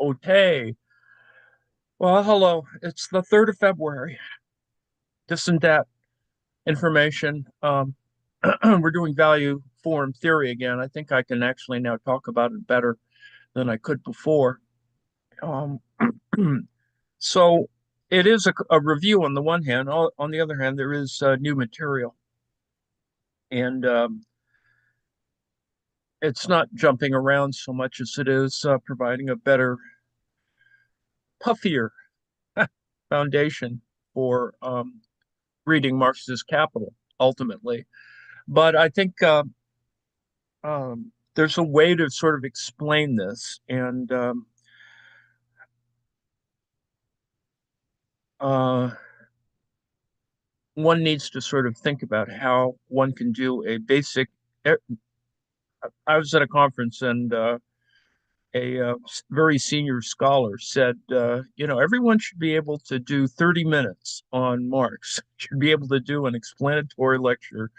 Okay. Well, hello. It's the 3rd of February. This and that information. We're doing value form theory again. I think I can actually now talk about it better than I could before. Um, so it is a review on the one hand. On the other hand, there is new material. And it's not jumping around so much as it is providing a better, puffier foundation for reading Marx's Capital, ultimately. But I think there's a way to sort of explain this, and uh, one needs to sort of think about how one can do a basic. I was at a conference, and a very senior scholar said, everyone should be able to do 30 minutes on Marx, should be able to do an explanatory lecture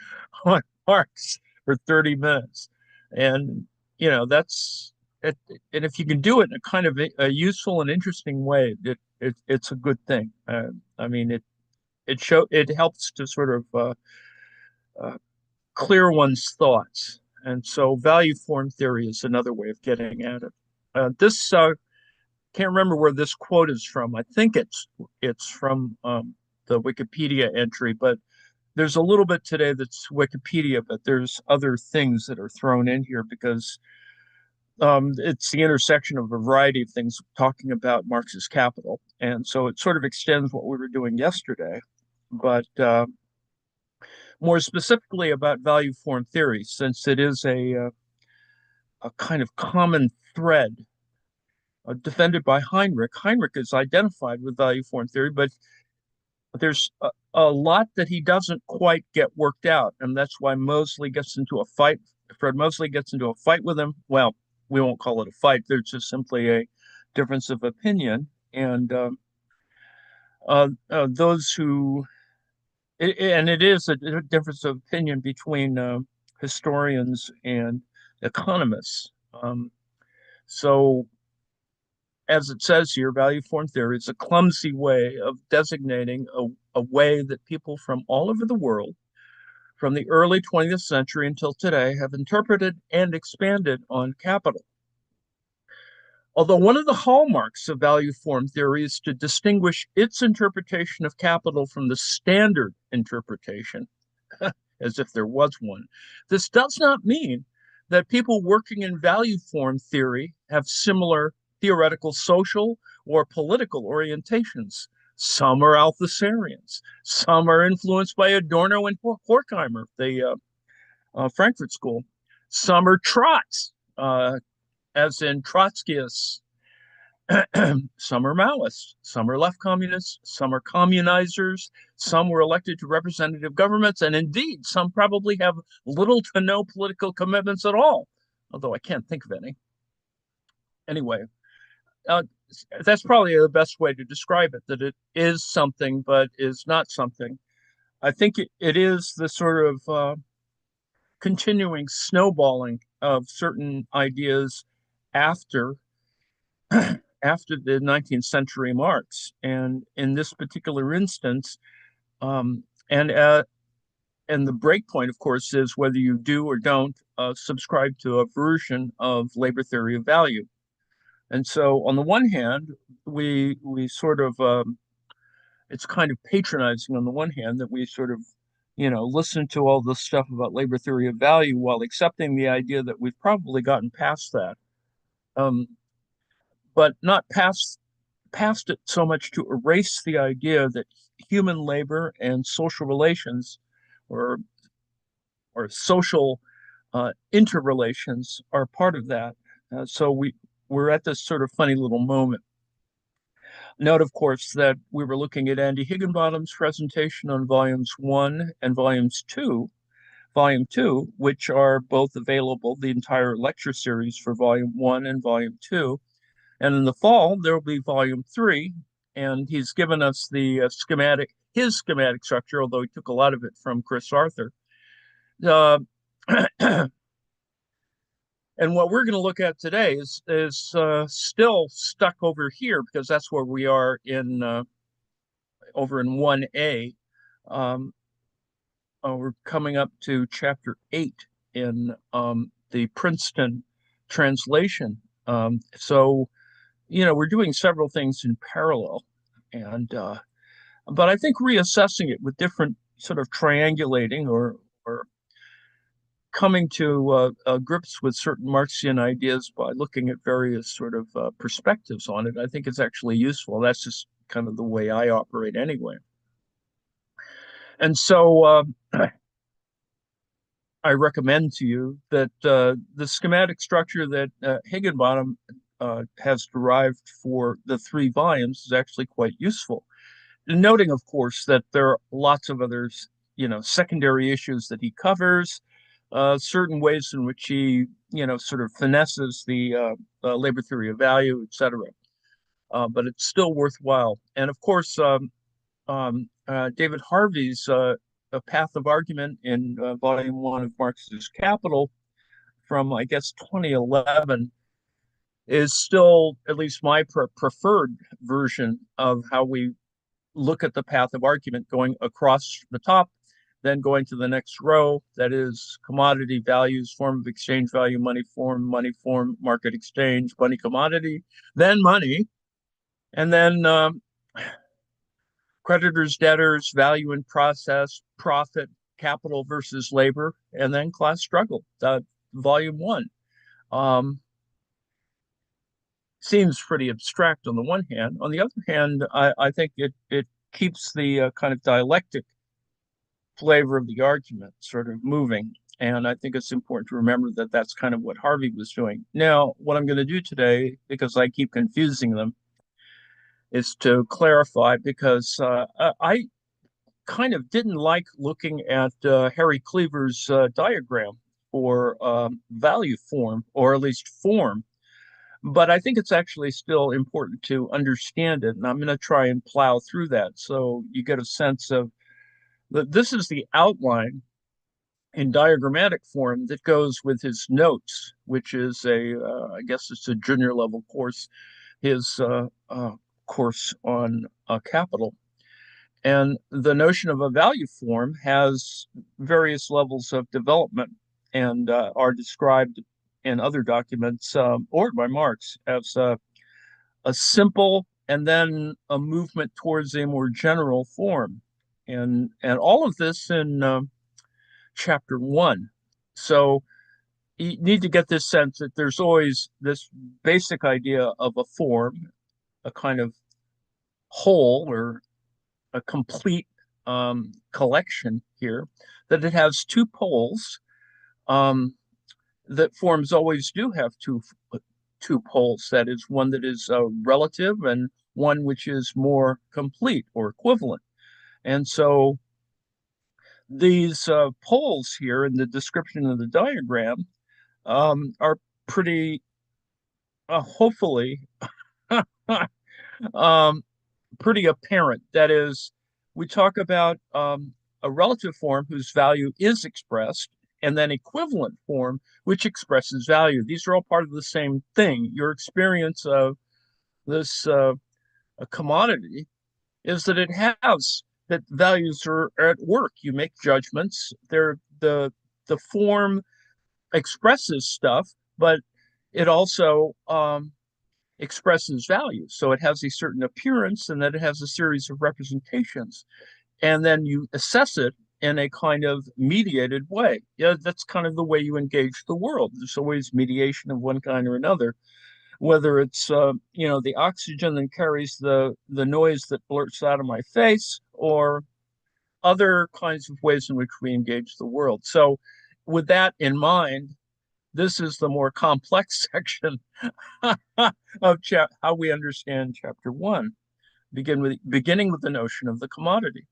on Marx for 30 minutes. And, that's it. And if you can do it in a kind of a useful and interesting way, it's a good thing. I mean, it helps to sort of uh, clear one's thoughts. And so value form theory is another way of getting at it. This can't remember where this quote is from. I think it's from the Wikipedia entry, but there's a little bit today that's Wikipedia, but there's other things that are thrown in here because it's the intersection of a variety of things talking about Marx's Capital, and so it sort of extends what we were doing yesterday, but more specifically about value form theory, since it is a kind of common thread defended by Heinrich. Heinrich is identified with value form theory, but there's a lot that he doesn't quite get worked out, and that's why Moseley gets into a fight. Fred Moseley gets into a fight with him. Well, we won't call it a fight. There's just simply a difference of opinion, and those who and it is a difference of opinion between historians and economists. So as it says here, value form theory is a clumsy way of designating a way that people from all over the world, from the early 20th century until today, have interpreted and expanded on capital. Although one of the hallmarks of value form theory is to distinguish its interpretation of capital from the standard interpretation, as if there was one, this does not mean that people working in value form theory have similar theoretical social or political orientations. Some are Althusserians. Some are influenced by Adorno and Horkheimer, the Frankfurt School. Some are Trots, as in Trotskyists. Some are Maoists, some are left communists, some are communizers, some were elected to representative governments, and indeed, some probably have little to no political commitments at all, although I can't think of any. Anyway, uh, that's probably the best way to describe it, that it is something but is not something. I think it is the sort of continuing snowballing of certain ideas after after the 19th century marks. And in this particular instance, um, and uh, and the break point, of course, is whether you do or don't subscribe to a version of labor theory of value. And so, on the one hand, we sort of it's kind of patronizing on the one hand that we sort of listen to all this stuff about labor theory of value while accepting the idea that we've probably gotten past that. Um, but not past it so much to erase the idea that human labor and social relations or or social interrelations are part of that. So we're at this sort of funny little moment. Note, of course, that we were looking at Andy Higginbottom's presentation on volumes 1 and volume 2, which are both available, the entire lecture series for volume 1 and volume 2. And in the fall, there will be volume 3, and he's given us the his schematic structure, although he took a lot of it from Chris Arthur. Uh, And what we're going to look at today is still stuck over here because that's where we are in over in 1A. Um, we're coming up to chapter 8 in the Princeton translation. So, we're doing several things in parallel. And but I think reassessing it with different sort of triangulating or coming to grips with certain Marxian ideas by looking at various sort of perspectives on it, I think it's actually useful. That's just kind of the way I operate anyway. And so I recommend to you that the schematic structure that Higginbottom has derived for the 3 volumes is actually quite useful. Noting, of course, that there are lots of others, secondary issues that he covers, certain ways in which he, sort of finesses the labor theory of value, et cetera. But it's still worthwhile. And of course, David Harvey's A Path of Argument in Volume 1 of Marx's Capital from, I guess, 2011 is still at least my preferred version of how we look at the path of argument going across the top, then going to the next row, that is commodity values, form of exchange value, money form, market exchange, money commodity, then money, and then creditors, debtors, value in process, profit, capital versus labor, and then class struggle, volume 1. Seems pretty abstract on the one hand. On the other hand, I think it keeps the kind of dialectic flavor of the argument sort of moving. And I think it's important to remember that that's kind of what Harvey was doing. Now, what I'm going to do today, because I keep confusing them, is to clarify because I kind of didn't like looking at Harry Cleaver's diagram for value form, or at least form. But I think it's actually still important to understand it. And I'm going to try and plow through that so you get a sense of that this is the outline in diagrammatic form that goes with his notes, which is I guess it's a junior level course, his course on capital. And the notion of a value form has various levels of development and are described in other documents or by Marx as a simple and then a movement towards a more general form. And all of this in chapter 1. So you need to get this sense that there's always this basic idea of a form, a kind of whole or a complete collection here, that it has 2 poles, um, that forms always do have two poles. That is, one that is relative and one which is more complete or equivalent. And so these poles here in the description of the diagram are pretty, hopefully, um, pretty apparent. That is, we talk about a relative form whose value is expressed, and then equivalent form which expresses value. These are all part of the same thing. Your experience of this a commodity is that it has that values are at work. You make judgments. They're the form expresses stuff, but it also expresses value. So it has a certain appearance, and then it has a series of representations, and then you assess it in a kind of mediated way. Yeah, that's kind of the way you engage the world. There's always mediation of one kind or another, whether it's the oxygen that carries the noise that blurts out of my face, or other kinds of ways in which we engage the world. So, with that in mind, this is the more complex section of how we understand chapter 1, beginning with the notion of the commodity.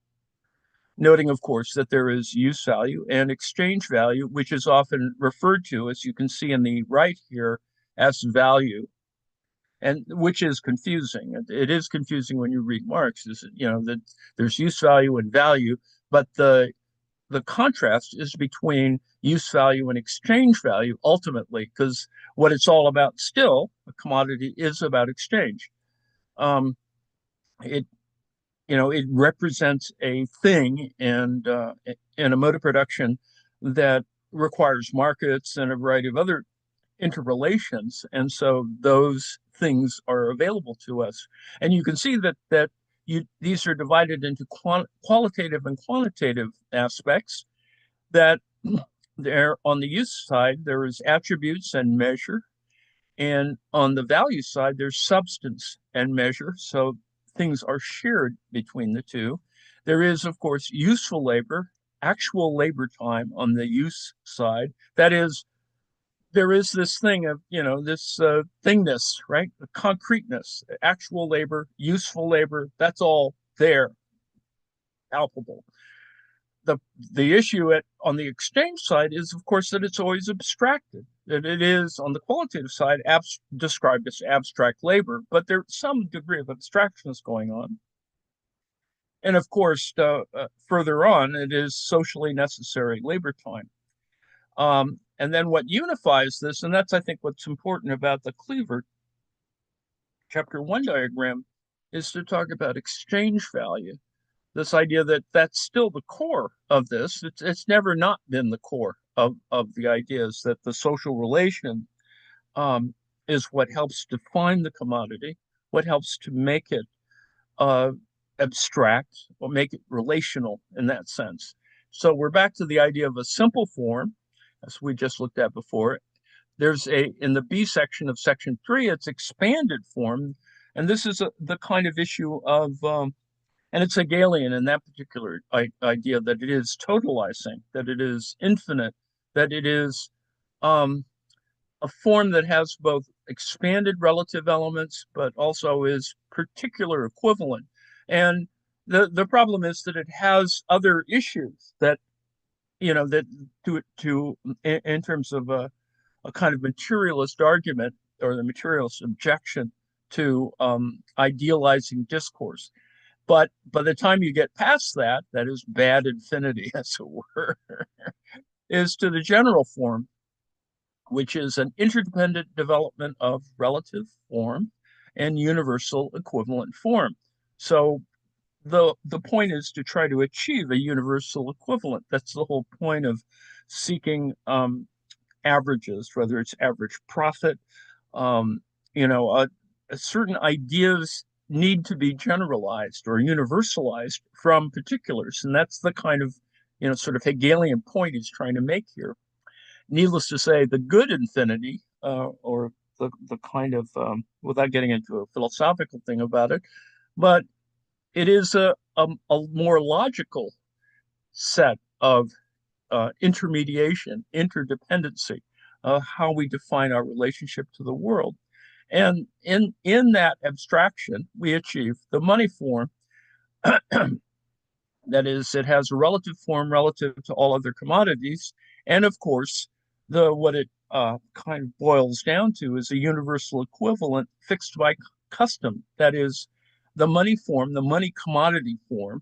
Noting, of course, that there is use value and exchange value, which is often referred to, as you can see in the right here, as value, and which is confusing. It is confusing when you read Marx, is that there's use value and value, but the the contrast is between use value and exchange value ultimately, because what it's all about still, a commodity is about exchange. Um, it it represents a thing and in a mode of production that requires markets and a variety of other interrelations, and so those things are available to us. And you can see that these are divided into qualitative and quantitative aspects. That there on the use side there is attributes and measure, and on the value side, there's substance and measure. So things are shared between the two. There is, of course, useful labor, actual labor time on the use side. That is, there is this thing of, this thingness, right? The concreteness, actual labor, useful labor, that's all there, palpable. The issue on the exchange side is, of course, that it's always abstracted. That it is on the qualitative side described as abstract labor, but there's some degree of abstraction is going on. And of course, further on, it is socially necessary labor time. And then what unifies this, and that's I think what's important about the Cleaver chapter 1 diagram, is to talk about exchange value. This idea that that's still the core of this. It's never not been the core of the ideas that the social relation is what helps define the commodity, what helps to make it uh, abstract or make it relational in that sense. So we're back to the idea of a simple form, as we just looked at before. There's in the B section of section 3, it's expanded form. And this is the kind of issue of and it's Hegelian in that particular idea that it is totalizing, that it is infinite, that it is um, a form that has both expanded relative elements, but also is particular equivalent. And the problem is that it has other issues that, that in terms of a kind of materialist argument or the materialist objection to idealizing discourse. But by the time you get past that, that is bad infinity, as it were, is to the general form, which is an interdependent development of relative form and universal equivalent form. So the point is to try to achieve a universal equivalent. That's the whole point of seeking averages, whether it's average profit, um, certain ideas need to be generalized or universalized from particulars. And that's the kind of, sort of Hegelian point he's trying to make here. Needless to say, the good infinity, or the kind of, without getting into a philosophical thing about it, but it is a more logical set of intermediation, interdependency, how we define our relationship to the world. And in that abstraction, we achieve the money form. That is, it has a relative form relative to all other commodities. And of course, what it kind of boils down to is a universal equivalent fixed by custom. That is, the money form, the money commodity form,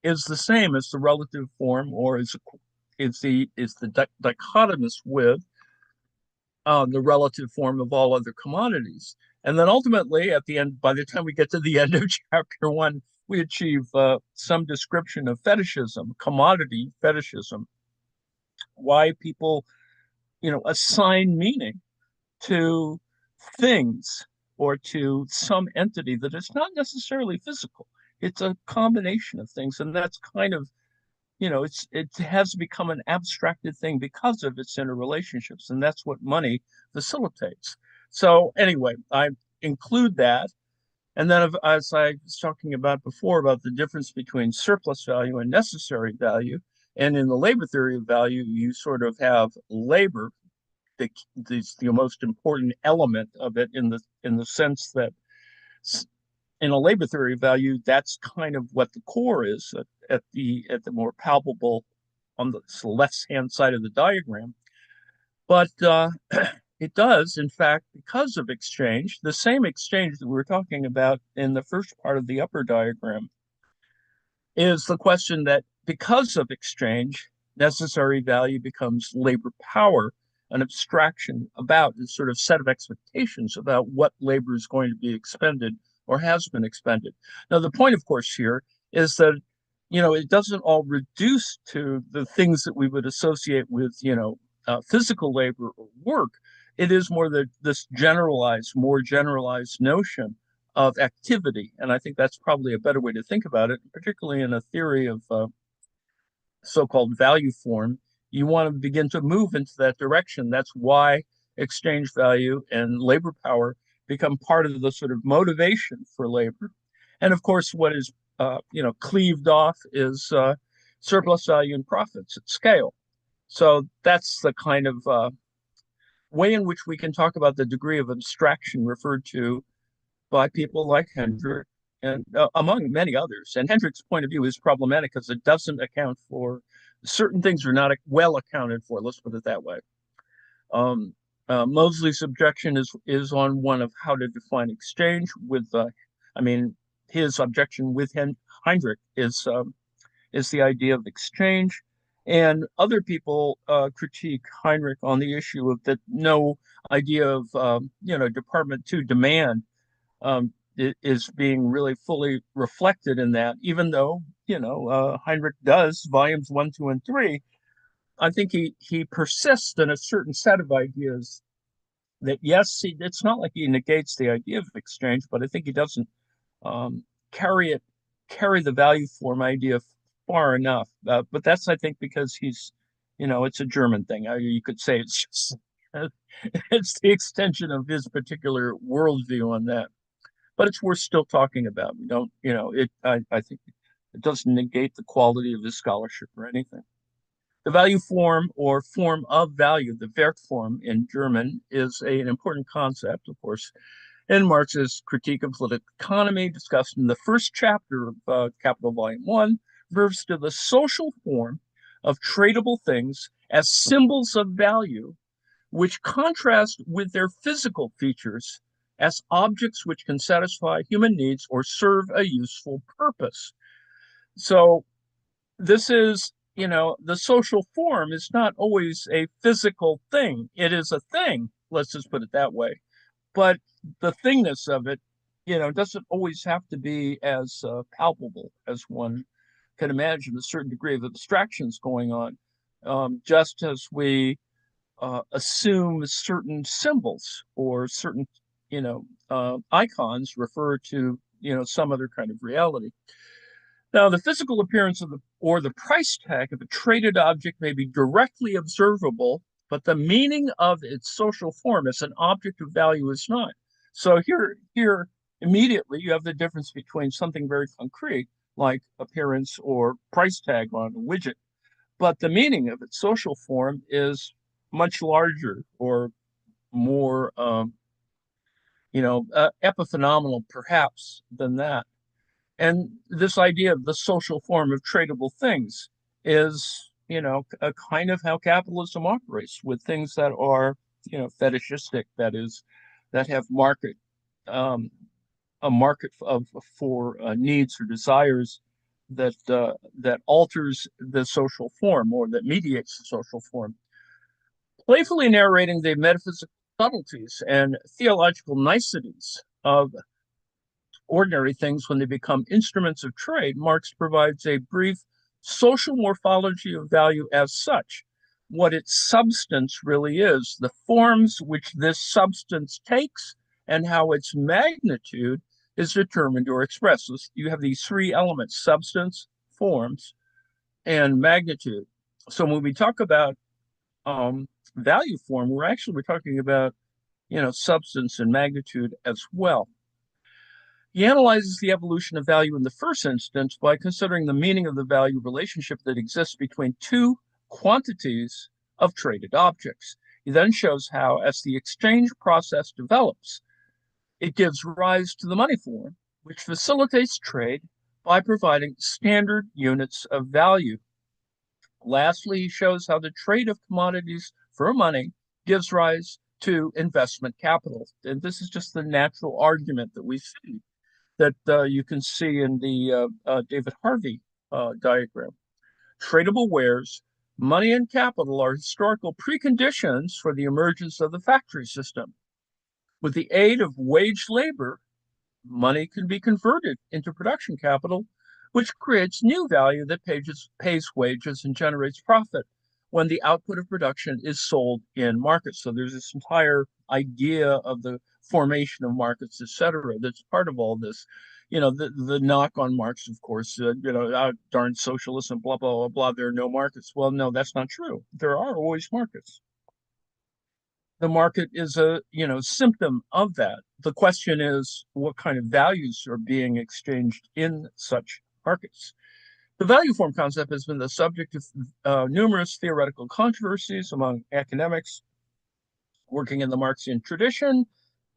is the same as the relative form, or is the dichotomous with the relative form of all other commodities. And then ultimately, at the end, by the time we get to the end of chapter 1, we achieve some description of fetishism, commodity fetishism, why people, assign meaning to things or to some entity that is not necessarily physical. It's a combination of things, and that's kind of, it has become an abstracted thing because of its interrelationships, and that's what money facilitates. So anyway, I include that. And then, as I was talking about before, about the difference between surplus value and necessary value, and in the labor theory of value, you sort of have labor, the most important element of it, in the sense that in a labor theory of value, that's kind of what the core is at the more palpable on the left hand side of the diagram. But it does, in fact, because of exchange, the same exchange that we were talking about in the first part of the upper diagram, is the question that because of exchange, necessary value becomes labor power, an abstraction about a sort of set of expectations about what labor is going to be expended or has been expended. Now, the point, of course, here is that, it doesn't all reduce to the things that we would associate with, physical labor or work. It is more this more generalized notion of activity. And I think that's probably a better way to think about it, particularly in a theory of so-called value form. You want to begin to move into that direction. That's why exchange value and labor power become part of the sort of motivation for labor. And of course, what is cleaved off is surplus value and profits at scale. So that's the kind of way in which we can talk about the degree of abstraction referred to by people like Hendrick and among many others. And Hendrick's point of view is problematic because it doesn't account for certain things are not well accounted for. Let's put it that way. Mosley's objection is on one of how to define exchange. I mean, his objection with Hendrick is the idea of exchange. And other people critique Heinrich on the issue of that no idea of Department 2 demand is being really fully reflected in that, even though, Heinrich does volumes 1, 2, and 3. I think he persists in a certain set of ideas that, yes, it's not like he negates the idea of exchange, but I think he doesn't um, carry the value form idea far enough. But that's, I think, because it's a German thing. You could say it's just, it's the extension of his particular worldview on that. But it's worth still talking about. We don't, I think it doesn't negate the quality of his scholarship or anything. The value form or form of value, the Wertform in German, is an important concept, of course, in Marx's Critique of Political Economy, discussed in the first chapter of Capital Volume 1, refers to the social form of tradable things as symbols of value, which contrast with their physical features as objects which can satisfy human needs or serve a useful purpose. So this is, the social form is not always a physical thing. It is a thing, let's just put it that way. But the thingness of it, doesn't always have to be as palpable as one can imagine. A certain degree of abstractions going on, just as we assume certain symbols or certain, icons refer to, some other kind of reality. Now, the physical appearance of the price tag of a traded object may be directly observable, but the meaning of its social form as an object of value is not. So here immediately you have the difference between something very concrete like appearance or price tag on a widget, but the meaning of its social form is much larger or more, epiphenomenal perhaps than that. And this idea of the social form of tradable things is, a kind of how capitalism operates with things that are, fetishistic, that is, that have um, a market for needs or desires that alters the social form or that mediates the social form. Playfully narrating the metaphysical subtleties and theological niceties of ordinary things when they become instruments of trade, Marx provides a brief social morphology of value as such, what its substance really is, the forms which this substance takes, and how its magnitude is determined or expressed. So you have these three elements: substance, forms, and magnitude. So when we talk about value form, we're talking about substance and magnitude as well. He analyzes the evolution of value in the first instance by considering the meaning of the value relationship that exists between two quantities of traded objects. He then shows how, as the exchange process develops, it gives rise to the money form, which facilitates trade by providing standard units of value. Lastly, he shows how the trade of commodities for money gives rise to investment capital. And this is just the natural argument that we see that you can see in the David Harvey diagram. Tradable wares, money and capital are historical preconditions for the emergence of the factory system. With the aid of wage labor, money can be converted into production capital, which creates new value that pays wages and generates profit when the output of production is sold in markets. So there's this entire idea of the formation of markets, et cetera, that's part of all this. The knock on Marx, of course, darn socialism, blah, blah, blah, blah, there are no markets. Well, no, that's not true. There are always markets. The market is a symptom of that. The question is what kind of values are being exchanged in such markets. The value form concept has been the subject of numerous theoretical controversies among academics working in the Marxian tradition,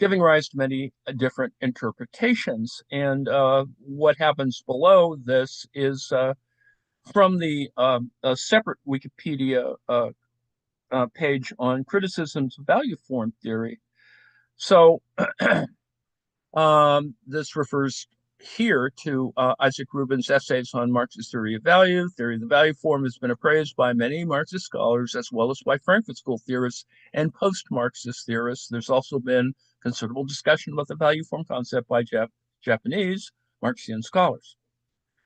giving rise to many different interpretations. And what happens below this is from the separate Wikipedia page on criticisms of value form theory. So this refers here to Isaac Rubin's essays on Marx's theory of value. Theory of the value form has been appraised by many Marxist scholars as well as by Frankfurt School theorists and post-Marxist theorists. There's also been considerable discussion about the value form concept by Japanese Marxian scholars.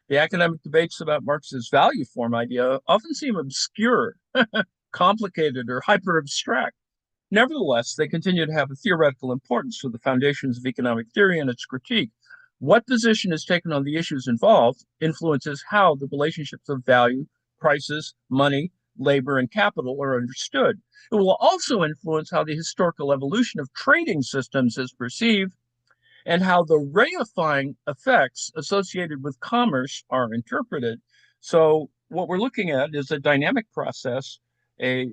The academic debates about Marx's value form idea often seem obscure, complicated, or hyper-abstract. Nevertheless, they continue to have a theoretical importance for the foundations of economic theory and its critique. What position is taken on the issues involved influences how the relationships of value, prices, money, labor, and capital are understood. It will also influence how the historical evolution of trading systems is perceived and how the reifying effects associated with commerce are interpreted. So what we're looking at is a dynamic process, a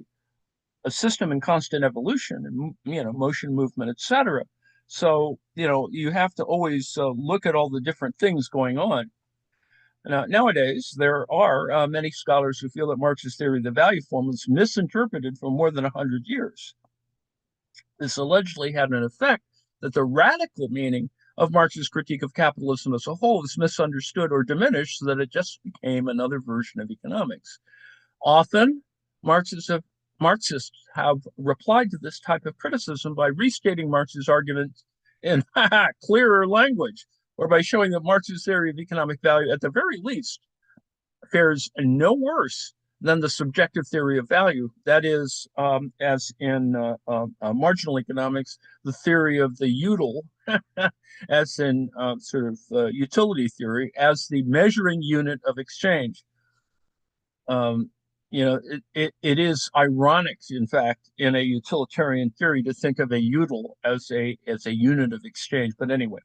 system in constant evolution, and motion, movement, etc. So you have to always look at all the different things going on. Now, nowadays, there are many scholars who feel that Marx's theory of the value form was misinterpreted for more than 100 years. This allegedly had an effect that the radical meaning of Marx's critique of capitalism as a whole is misunderstood or diminished so that it just became another version of economics. Often, Marxists have replied to this type of criticism by restating Marx's argument in clearer language, or by showing that Marx's theory of economic value, at the very least, fares no worse than the subjective theory of value. That is, as in marginal economics, the theory of the util, as in utility theory, as the measuring unit of exchange. It is ironic, in fact, in a utilitarian theory to think of a util as a unit of exchange. But anyway,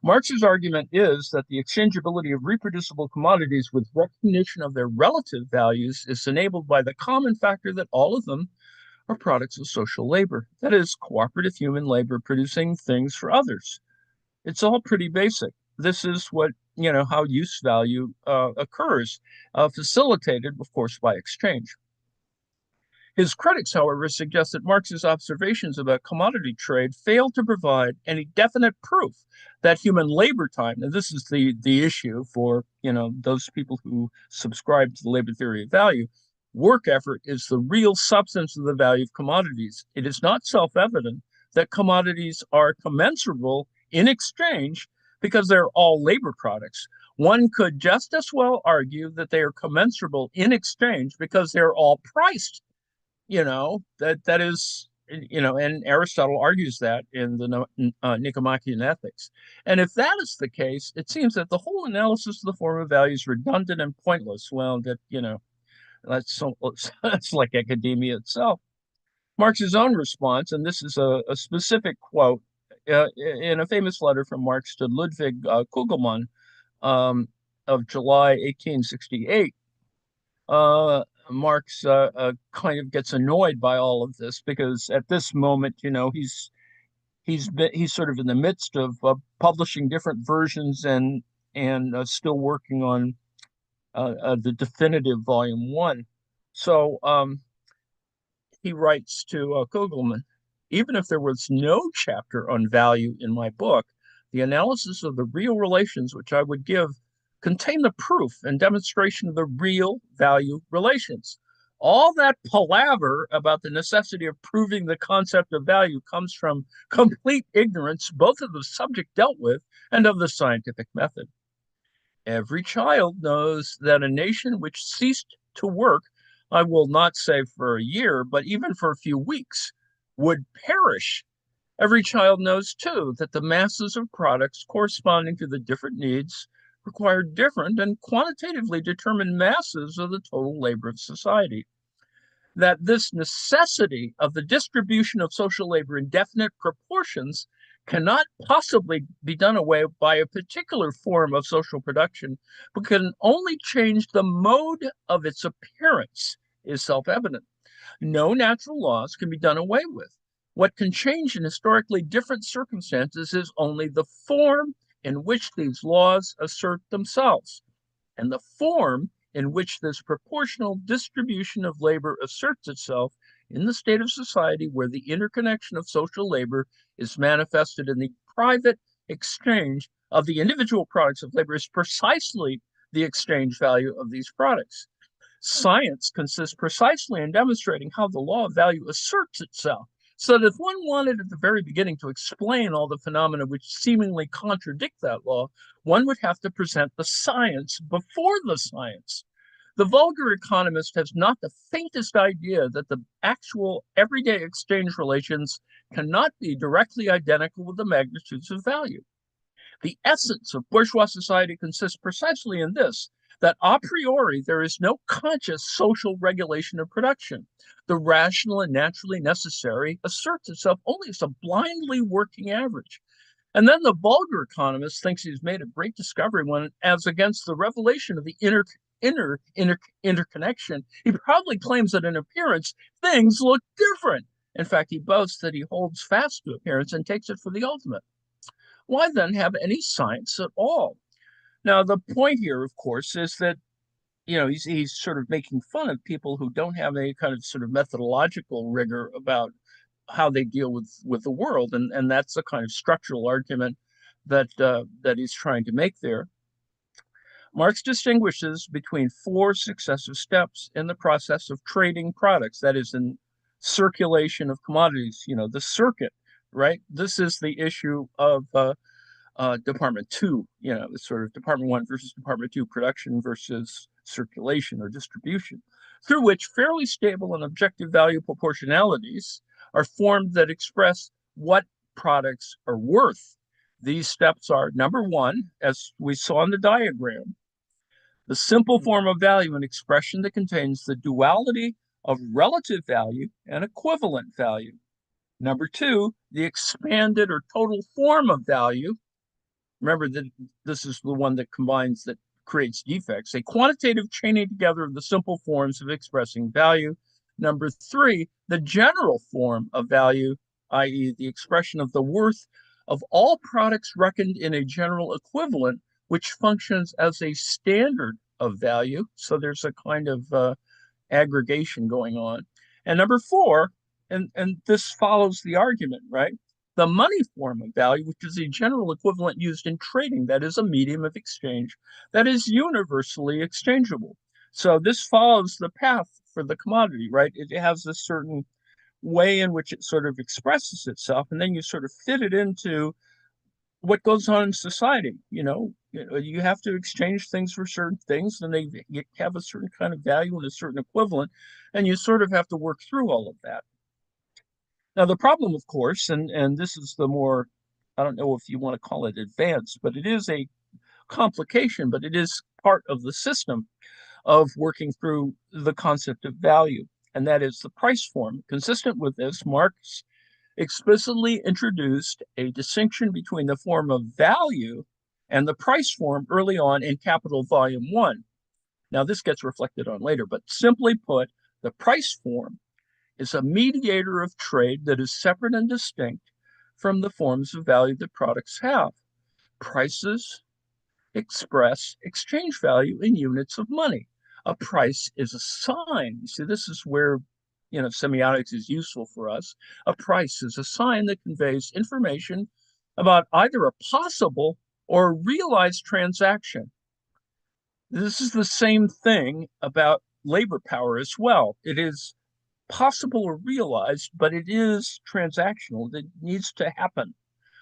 Marx's argument is that the exchangeability of reproducible commodities with recognition of their relative values is enabled by the common factor that all of them are products of social labor. That is, cooperative human labor producing things for others. It's all pretty basic. This is what, how use value occurs, facilitated, of course, by exchange. His critics, however, suggest that Marx's observations about commodity trade fail to provide any definite proof that human labor time, and this is the issue for those people who subscribe to the labor theory of value, work effort is the real substance of the value of commodities. It is not self-evident that commodities are commensurable in exchange because they're all labor products. One could just as well argue that they are commensurable in exchange because they're all priced. That is, and Aristotle argues that in the Nicomachean Ethics. And if that is the case, it seems that the whole analysis of the form of value is redundant and pointless. Well, that's like academia itself. Marx's own response, and this is a specific quote in a famous letter from Marx to Ludwig Kugelmann of July 1868. Marx kind of gets annoyed by all of this because at this moment, he's sort of in the midst of publishing different versions and still working on the definitive volume 1. So he writes to Kugelmann, even if there was no chapter on value in my book, the analysis of the real relations which I would give contain the proof and demonstration of the real value relations. All that palaver about the necessity of proving the concept of value comes from complete ignorance, both of the subject dealt with and of the scientific method. Every child knows that a nation which ceased to work, I will not say for a year, but even for a few weeks, would perish. Every child knows, too, that the masses of products corresponding to the different needs require different and quantitatively determined masses of the total labor of society. That this necessity of the distribution of social labor in definite proportions cannot possibly be done away by a particular form of social production, but can only change the mode of its appearance is self-evident. No natural laws can be done away with. What can change in historically different circumstances is only the form in which these laws assert themselves. And the form in which this proportional distribution of labor asserts itself in the state of society where the interconnection of social labor is manifested in the private exchange of the individual products of labor is precisely the exchange value of these products. Science consists precisely in demonstrating how the law of value asserts itself. So that if one wanted at the very beginning to explain all the phenomena which seemingly contradict that law, one would have to present the science before the science. The vulgar economist has not the faintest idea that the actual everyday exchange relations cannot be directly identical with the magnitudes of value. The essence of bourgeois society consists precisely in this, that a priori there is no conscious social regulation of production. The rational and naturally necessary asserts itself only as a blindly working average. And then the vulgar economist thinks he's made a great discovery when, as against the revelation of the interconnection, he proudly claims that in appearance, things look different. In fact, he boasts that he holds fast to appearance and takes it for the ultimate. Why then have any science at all? Now, the point here, of course, is that he's sort of making fun of people who don't have any kind of sort of methodological rigor about how they deal with the world, and that's a kind of structural argument that he's trying to make there. Marx distinguishes between four successive steps in the process of trading products, that is, in circulation of commodities. The circuit, right? This is the issue of Department Two. It's sort of Department One versus Department Two, production versus circulation or distribution, through which fairly stable and objective value proportionalities are formed that express what products are worth. These steps are: number one, as we saw in the diagram, the simple form of value, an expression that contains the duality of relative value and equivalent value. Number two, the expanded or total form of value. Remember that this is the one that combines, that creates defects, a quantitative chaining together of the simple forms of expressing value. Number three, the general form of value, i.e., the expression of the worth of all products reckoned in a general equivalent, which functions as a standard of value. So there's a kind of aggregation going on. And number four, and this follows the argument, right? The money form of value, which is a general equivalent used in trading, that is a medium of exchange that is universally exchangeable. So this follows the path for the commodity, right? It has a certain way in which it sort of expresses itself, and then you sort of fit it into what goes on in society. You have to exchange things for certain things, and they have a certain kind of value and a certain equivalent, and you sort of have to work through all of that. Now, the problem, of course, and this is the more, I don't know if you want to call it advanced, but it is a complication, but it is part of the system of working through the concept of value, and that is the price form. Consistent with this, Marx explicitly introduced a distinction between the form of value and the price form early on in Capital Volume 1. Now, this gets reflected on later, but simply put, the price form is a mediator of trade that is separate and distinct from the forms of value that products have. Prices express exchange value in units of money. A price is a sign. You see, this is where semiotics is useful for us. A price is a sign that conveys information about either a possible or a realized transaction. This is the same thing about labor power as well. It is possible or realized, but it is transactional. It needs to happen,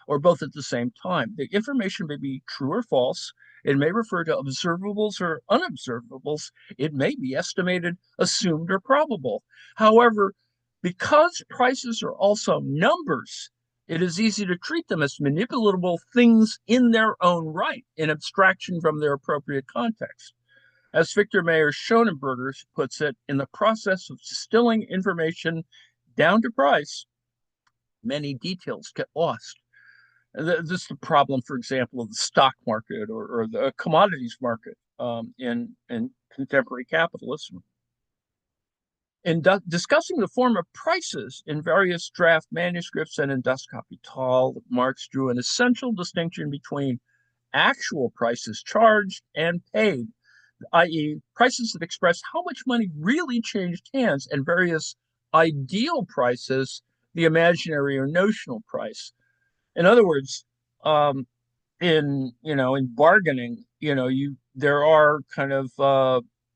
or both at the same time. The information may be true or false. It may refer to observables or unobservables. It may be estimated, assumed, or probable. However, because prices are also numbers, it is easy to treat them as manipulatable things in their own right, in abstraction from their appropriate context. As Victor Mayer Schonenberger puts it, in the process of distilling information down to price, many details get lost. This is the problem, for example, of the stock market or the commodities market in contemporary capitalism. In discussing the form of prices in various draft manuscripts and in Das Kapital, Marx drew an essential distinction between actual prices charged and paid, i.e., prices that express how much money really changed hands, and various ideal prices, the imaginary or notional price. In other words, um, in bargaining, there are kind of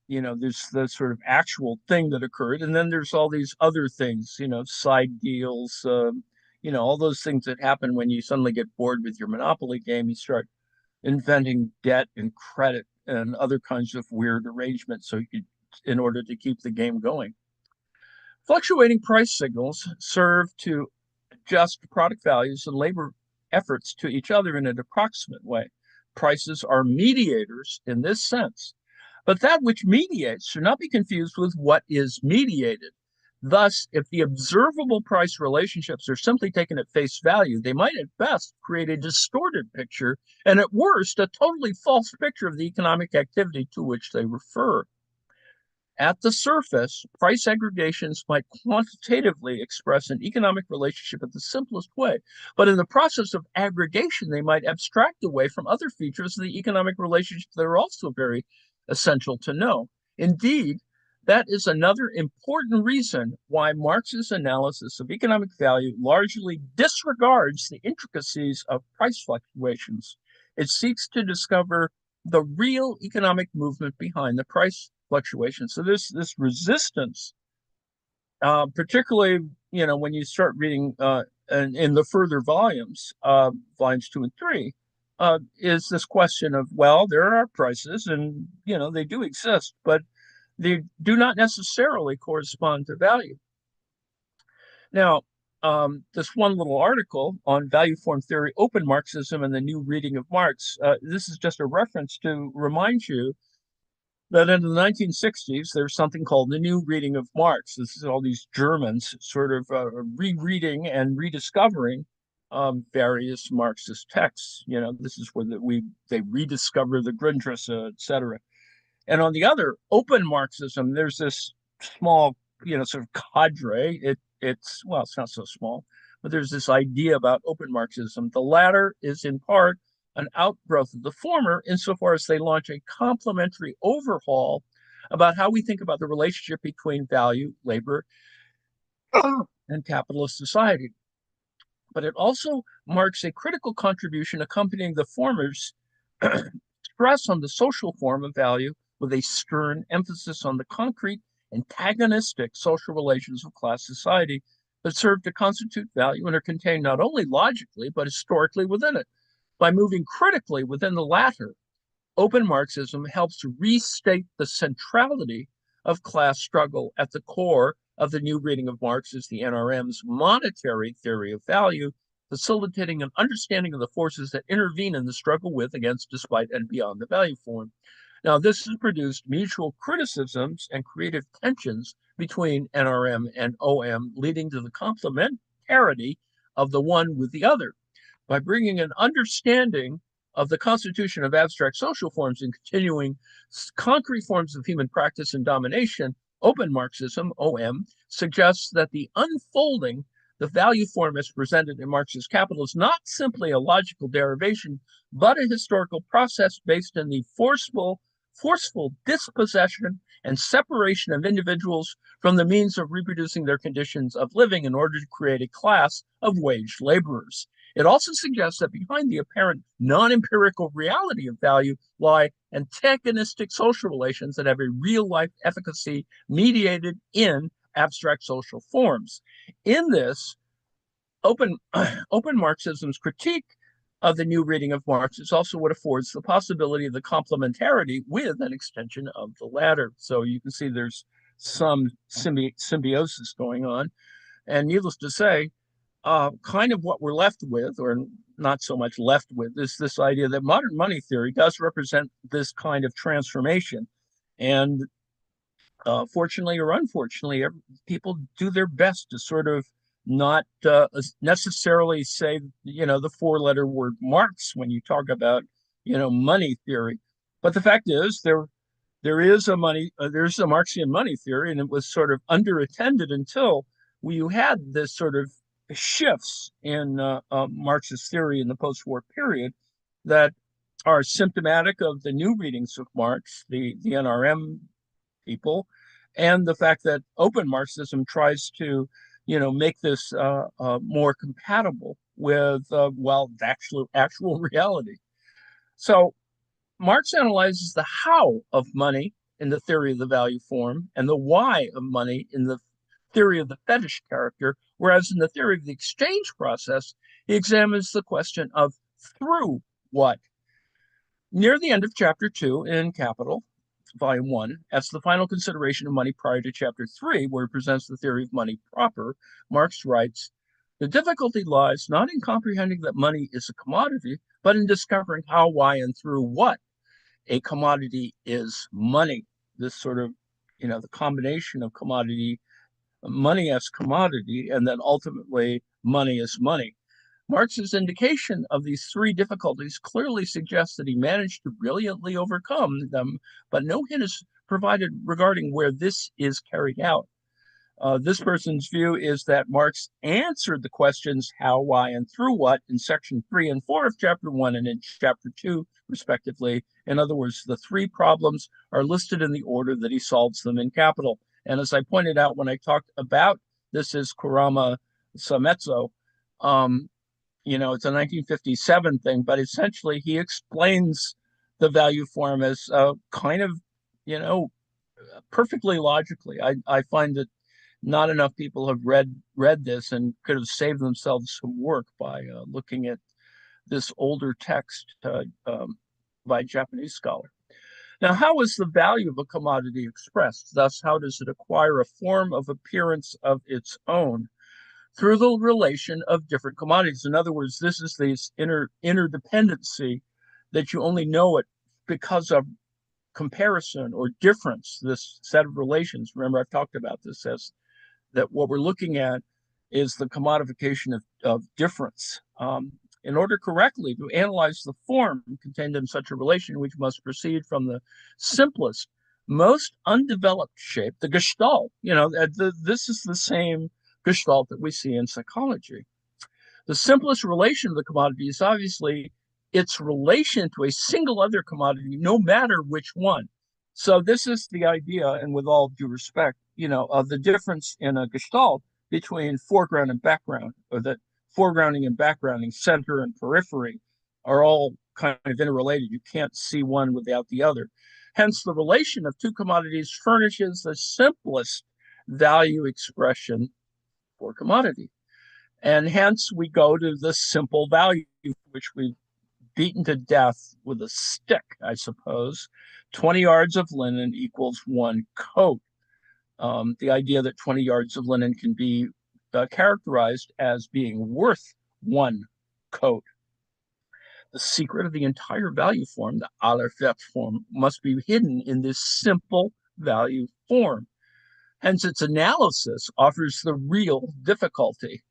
there's the sort of actual thing that occurred, and then there's all these other things, side deals, all those things that happen when you suddenly get bored with your Monopoly game. You start inventing debt and credit and other kinds of weird arrangements in order to keep the game going. Fluctuating price signals serve to adjust product values and labor efforts to each other in an approximate way. Prices are mediators in this sense, but that which mediates should not be confused with what is mediated. Thus, if the observable price relationships are simply taken at face value, they might at best create a distorted picture, and at worst, a totally false picture of the economic activity to which they refer. At the surface, price aggregations might quantitatively express an economic relationship in the simplest way, but in the process of aggregation, they might abstract away from other features of the economic relationship that are also very essential to know. Indeed, that is another important reason why Marx's analysis of economic value largely disregards the intricacies of price fluctuations. It seeks to discover the real economic movement behind the price fluctuation. So this resistance, particularly when you start reading in the further volumes, volumes 2 and 3, is this question of, well, there are prices, and they do exist, but they do not necessarily correspond to value. Now, this one little article on value form theory, open Marxism, and the new reading of Marx. This is just a reference to remind you that in the 1960s, there's something called the new reading of Marx. This is all these Germans sort of rereading and rediscovering various Marxist texts. This is where they rediscover the Grundrisse, etc. And on the other, open Marxism, there's this small, sort of cadre. It's not so small, but there's this idea about open Marxism. The latter is in part an outgrowth of the former, insofar as they launch a complementary overhaul about how we think about the relationship between value, labor, and capitalist society. But it also marks a critical contribution accompanying the former's stress on the social form of value, with a stern emphasis on the concrete, antagonistic social relations of class society that serve to constitute value and are contained not only logically, but historically within it. By moving critically within the latter, open Marxism helps restate the centrality of class struggle at the core of the new reading of Marx is the NRM's monetary theory of value, facilitating an understanding of the forces that intervene in the struggle with, against, despite, and beyond the value form. Now, this has produced mutual criticisms and creative tensions between NRM and OM, leading to the complementarity of the one with the other. By bringing an understanding of the constitution of abstract social forms and continuing concrete forms of human practice and domination, open Marxism, OM, suggests that the unfolding, the value form as presented in Marx's Capital, is not simply a logical derivation, but a historical process based in the forceful dispossession and separation of individuals from the means of reproducing their conditions of living in order to create a class of wage laborers. It also suggests that behind the apparent non-empirical reality of value lie antagonistic social relations that have a real-life efficacy mediated in abstract social forms. In this, open, open Marxism's critique of the new reading of Marx is also what affords the possibility of the complementarity with an extension of the latter. So you can see there's some symbiosis going on. And needless to say, kind of what we're left with, or not so much left with, is this idea that modern money theory does represent this kind of transformation. And fortunately or unfortunately, people do their best to sort of not necessarily say, the four-letter word Marx when you talk about, money theory. But the fact is, there's a Marxian money theory, and it was sort of underattended until you had this sort of shifts in Marxist theory in the post-war period that are symptomatic of the new readings of Marx, the NRM people, and the fact that open Marxism tries to, make this more compatible with, actual reality. So Marx analyzes the how of money in the theory of the value form and the why of money in the theory of the fetish character, whereas in the theory of the exchange process, he examines the question of through what. Near the end of chapter 2 in Capital, volume 1, as the final consideration of money prior to chapter 3, where he presents the theory of money proper, Marx writes, the difficulty lies not in comprehending that money is a commodity, but in discovering how, why, and through what a commodity is money. This sort of, the combination of money as commodity, and then ultimately money as money. Marx's indication of these three difficulties clearly suggests that he managed to brilliantly overcome them, but no hint is provided regarding where this is carried out. This person's view is that Marx answered the questions how, why, and through what in section 3 and 4 of chapter 1 and in chapter 2, respectively. In other words, the three problems are listed in the order that he solves them in Capital. And as I pointed out when I talked about this is Kurama Samezzo, it's a 1957 thing, but essentially he explains the value form as kind of, perfectly logically. I find that not enough people have read this and could have saved themselves some work by looking at this older text by a Japanese scholar. Now, how is the value of a commodity expressed? Thus, how does it acquire a form of appearance of its own? Through the relation of different commodities. In other words, this is this interdependency that you only know it because of comparison or difference, this set of relations. Remember, I've talked about this as that what we're looking at is the commodification of difference. In order correctly to analyze the form contained in such a relation, we must proceed from the simplest, most undeveloped shape, the gestalt. This is the same gestalt that we see in psychology. The simplest relation of the commodity is obviously its relation to a single other commodity, no matter which one. So this is the idea, and with all due respect, of the difference in a gestalt between foreground and background, or that foregrounding and backgrounding, center and periphery, are all kind of interrelated. You can't see one without the other. Hence, the relation of two commodities furnishes the simplest value expression for commodity. And hence, we go to the simple value, which we've beaten to death with a stick, I suppose. 20 yards of linen equals one coat. The idea that 20 yards of linen can be characterized as being worth one coat. The secret of the entire value form, the Aller form, must be hidden in this simple value form. Hence, its analysis offers the real difficulty.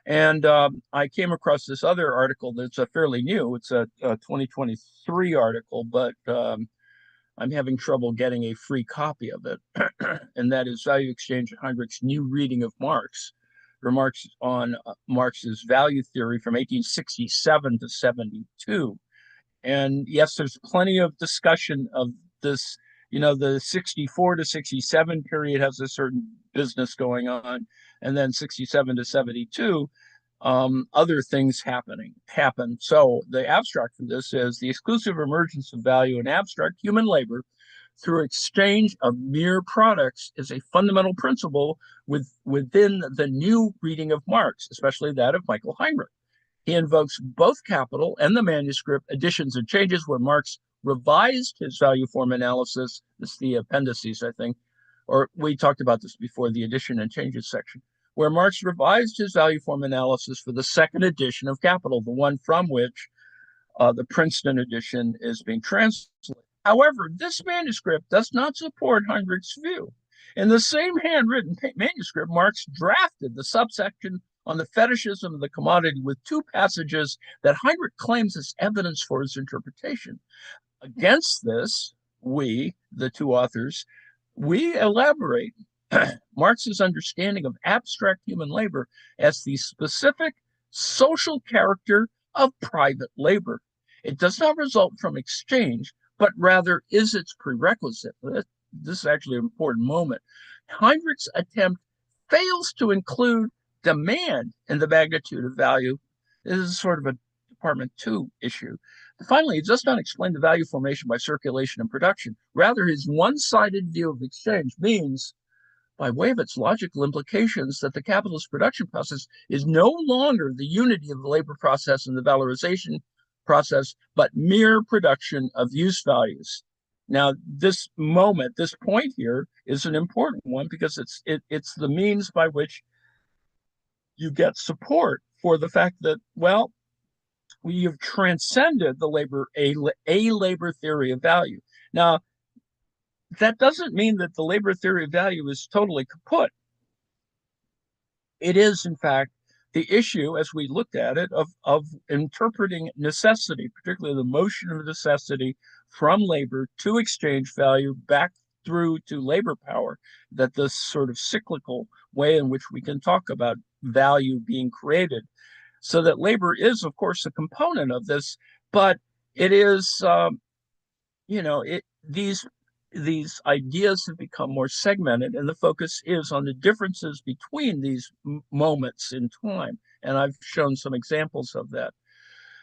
And I came across this other article that's fairly new. It's a 2023 article, but I'm having trouble getting a free copy of it. And that is Value Exchange and Heinrich's new reading of Marx, remarks on Marx's value theory from 1867 to 72. And yes, there's plenty of discussion of this. The 64 to 67 period has a certain business going on, and then 67 to 72 other things happen. So the abstract for this is the exclusive emergence of value in abstract human labor through exchange of mere products is a fundamental principle within the new reading of Marx, especially that of Michael Heinrich. He invokes both Capital and the manuscript additions and changes where Marx revised his value form analysis. This is the appendices, I think, or we talked about this before, the addition and changes section, where Marx revised his value form analysis for the second edition of Capital, the one from which the Princeton edition is being translated. However, this manuscript does not support Heinrich's view. In the same handwritten manuscript, Marx drafted the subsection on the fetishism of the commodity with two passages that Heinrich claims as evidence for his interpretation. Against this, we, the two authors, we elaborate Marx's understanding of abstract human labor as the specific social character of private labor. It does not result from exchange, but rather is its prerequisite. This is actually an important moment. Heinrich's attempt fails to include demand in the magnitude of value. This is sort of a Department 2 issue. Finally, it does not explain the value formation by circulation and production. Rather, his one-sided view of exchange means, by way of its logical implications, that the capitalist production process is no longer the unity of the labor process and the valorization process, but mere production of use values. Now, this point here is an important one because it's the means by which you get support for the fact that, well, we have transcended the labor theory of value. Now, that doesn't mean that the labor theory of value is totally kaput. It is, in fact, the issue, as we looked at it, of interpreting necessity, particularly the motion of necessity from labor to exchange value back through to labor power, that this sort of cyclical way in which we can talk about value being created. So that labor is, of course, a component of this, but it is, these ideas have become more segmented, and the focus is on the differences between these moments in time. And I've shown some examples of that.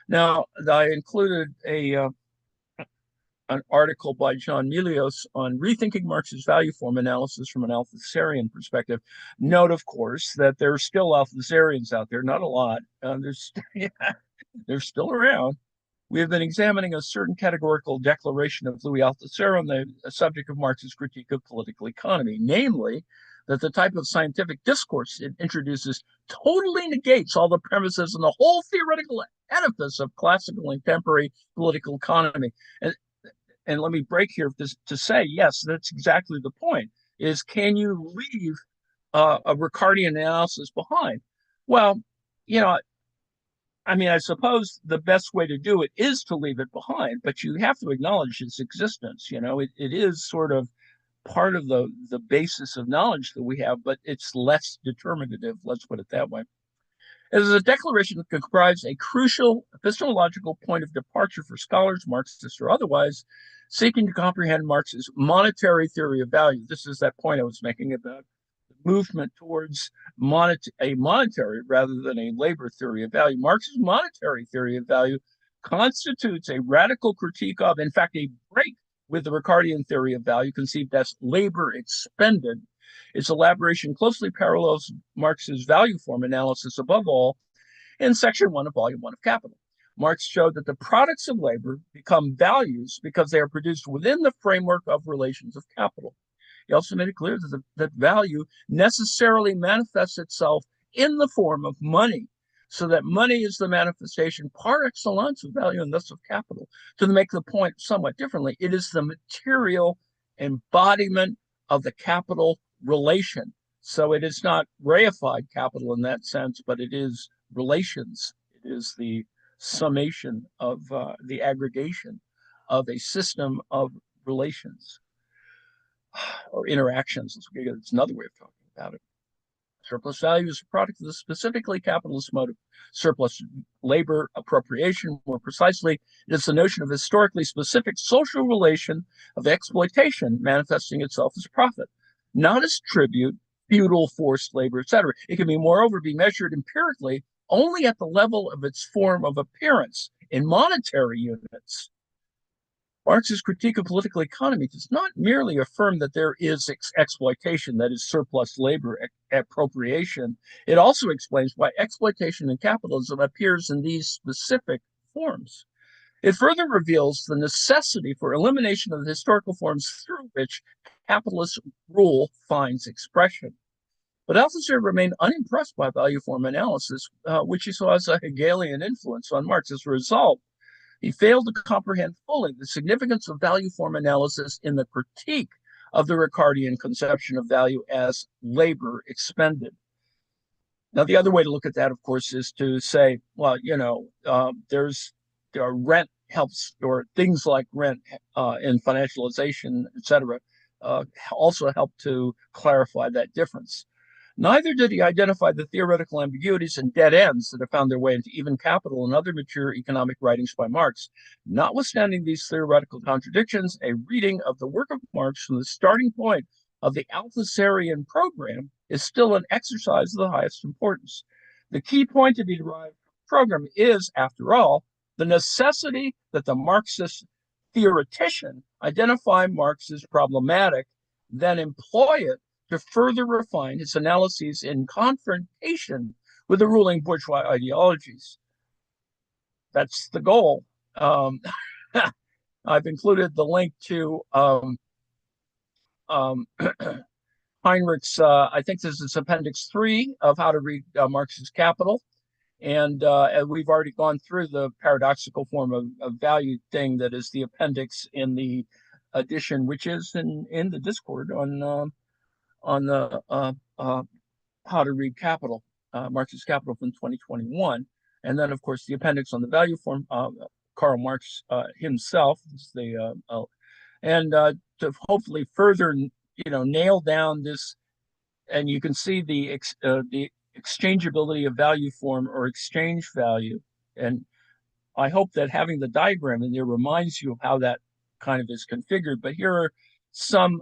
Now, I included an article by John Milios on rethinking Marx's value form analysis from an Althusserian perspective. Note, of course, that there are still Althusserians out there, not a lot. They're still around. We have been examining a certain categorical declaration of Louis Althusser on the subject of Marx's critique of political economy, namely that the type of scientific discourse it introduces totally negates all the premises and the whole theoretical edifice of classical and contemporary political economy. And let me break here to say, yes, that's exactly the point, is can you leave a Ricardian analysis behind? Well, I suppose the best way to do it is to leave it behind, but you have to acknowledge its existence. It is sort of part of the basis of knowledge that we have, but it's less determinative, let's put it that way. It is a declaration that comprised a crucial epistemological point of departure for scholars, Marxist or otherwise, seeking to comprehend Marx's monetary theory of value. This is that point I was making about the movement towards a monetary rather than a labor theory of value. Marx's monetary theory of value constitutes a radical critique of, in fact, a break with the Ricardian theory of value, conceived as labor expended. Its elaboration closely parallels Marx's value form analysis, above all, in section 1 of volume 1 of Capital. Marx showed that the products of labor become values because they are produced within the framework of relations of capital. He also made it clear that value necessarily manifests itself in the form of money, so that money is the manifestation par excellence of value and thus of capital. To make the point somewhat differently, it is the material embodiment of the capital relation. So it is not reified capital in that sense, but it is relations. It is the summation of the aggregation of a system of relations or interactions. It's another way of talking about it. Surplus value is a product of the specifically capitalist mode of surplus labor appropriation. More precisely, it is the notion of historically specific social relation of exploitation manifesting itself as profit, not as tribute, feudal forced labor, etc. It can be, moreover, be measured empirically only at the level of its form of appearance in monetary units. Marx's critique of political economy does not merely affirm that there is exploitation, that is, surplus labor appropriation. It also explains why exploitation in capitalism appears in these specific forms. It further reveals the necessity for elimination of the historical forms through which capitalist rule finds expression. But Althusser remained unimpressed by value form analysis, which he saw as a Hegelian influence on Marx. As a result, he failed to comprehend fully the significance of value form analysis in the critique of the Ricardian conception of value as labor expended. Now, the other way to look at that, of course, is to say, well, there are rent helps, or things like rent and financialization, et cetera, also help to clarify that difference. Neither did he identify the theoretical ambiguities and dead ends that have found their way into even Capital and other mature economic writings by Marx. Notwithstanding these theoretical contradictions, a reading of the work of Marx from the starting point of the Althusserian program is still an exercise of the highest importance. The key point to be derived from the program is, after all, the necessity that the Marxist theoretician identify Marx as problematic, then employ it to further refine his analyses in confrontation with the ruling bourgeois ideologies. That's the goal. I've included the link to Heinrich's, I think this is Appendix 3 of How to Read Marx's Capital. And we've already gone through the paradoxical form of value thing that is the appendix in the edition, which is in the Discord on the How to Read Capital, Marx's Capital from 2021. And then, of course, the appendix on the value form, Karl Marx himself, is and to hopefully further, nail down this, and you can see the exchangeability of value form or exchange value. And I hope that having the diagram in there reminds you of how that kind of is configured. But here are some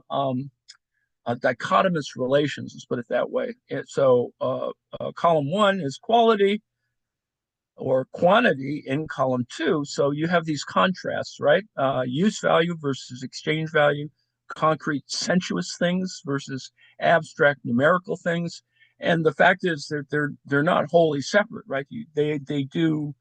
dichotomous relations, let's put it that way. So column 1 is quality or quantity in column 2. So you have these contrasts, right? Use value versus exchange value, concrete sensuous things versus abstract numerical things. And the fact is that they're not wholly separate, right? They do,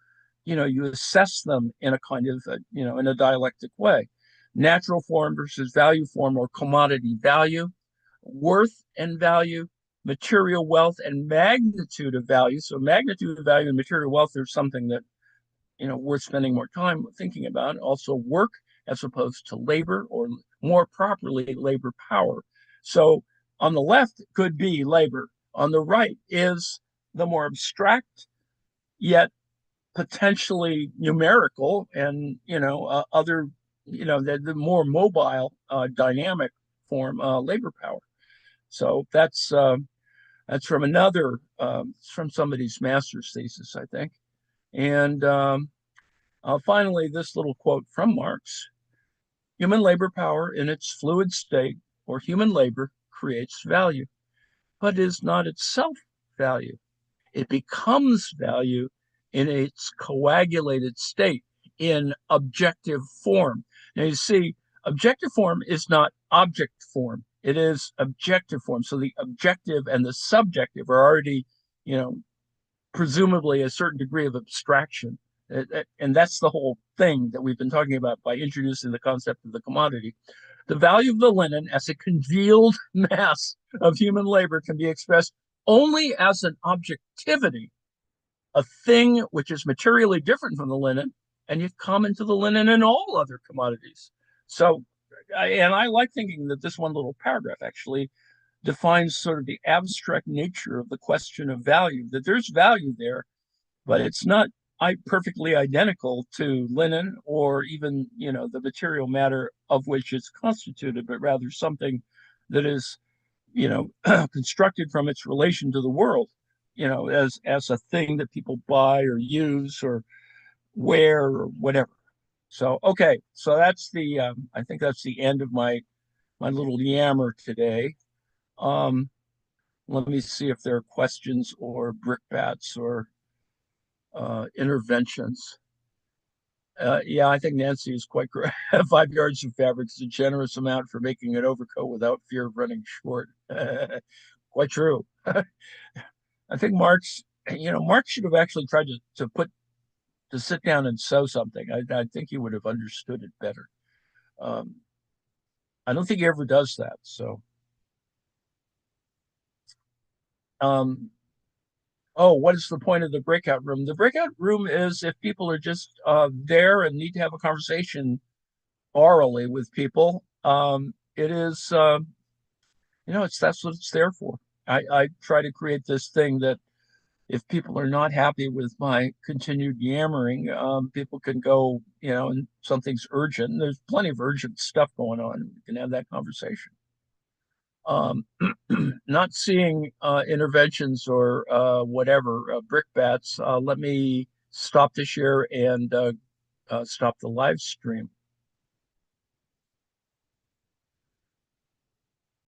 you assess them in a kind of, in a dialectic way. Natural form versus value form or commodity value, worth and value, material wealth and magnitude of value. So magnitude of value and material wealth are something that, worth spending more time thinking about. Also work as opposed to labor, or more properly, labor power. So on the left could be labor. On the right is the more abstract, yet potentially numerical and, other, the more mobile, dynamic form, labor power. So that's from another, from somebody's master's thesis, I think. And finally, this little quote from Marx: human labor power in its fluid state, or human labor, creates value, but is not itself value. It becomes value in its coagulated state, in objective form. Now, you see, objective form is not object form. It is objective form. So the objective and the subjective are already, presumably a certain degree of abstraction. And that's the whole thing that we've been talking about by introducing the concept of the commodity. The value of the linen as a congealed mass of human labor can be expressed only as an objectivity, a thing which is materially different from the linen, and yet common to the linen and all other commodities. So, and I like thinking that this one little paragraph actually defines sort of the abstract nature of the question of value, that there's value there, but it's not perfectly identical to linen or even, the material matter of which it's constituted, but rather something that is, constructed from its relation to the world, as a thing that people buy or use or wear or whatever. So, okay, so that's I think that's the end of my little yammer today. Let me see if there are questions or brickbats or interventions. Yeah, I think Nancy is quite correct. 5 yards of fabric is a generous amount for making an overcoat without fear of running short. Quite true. I think Marx should have actually tried to sit down and sew something. I think he would have understood it better. Um, I don't think he ever does that. So, um, oh, what is the point of the breakout room? The breakout room is if people are just there and need to have a conversation orally with people. It is, that's what it's there for. I try to create this thing that if people are not happy with my continued yammering, people can go, and something's urgent. There's plenty of urgent stuff going on. We can have that conversation. Um, Not seeing interventions or whatever brickbats. Let me stop the share and stop the live stream.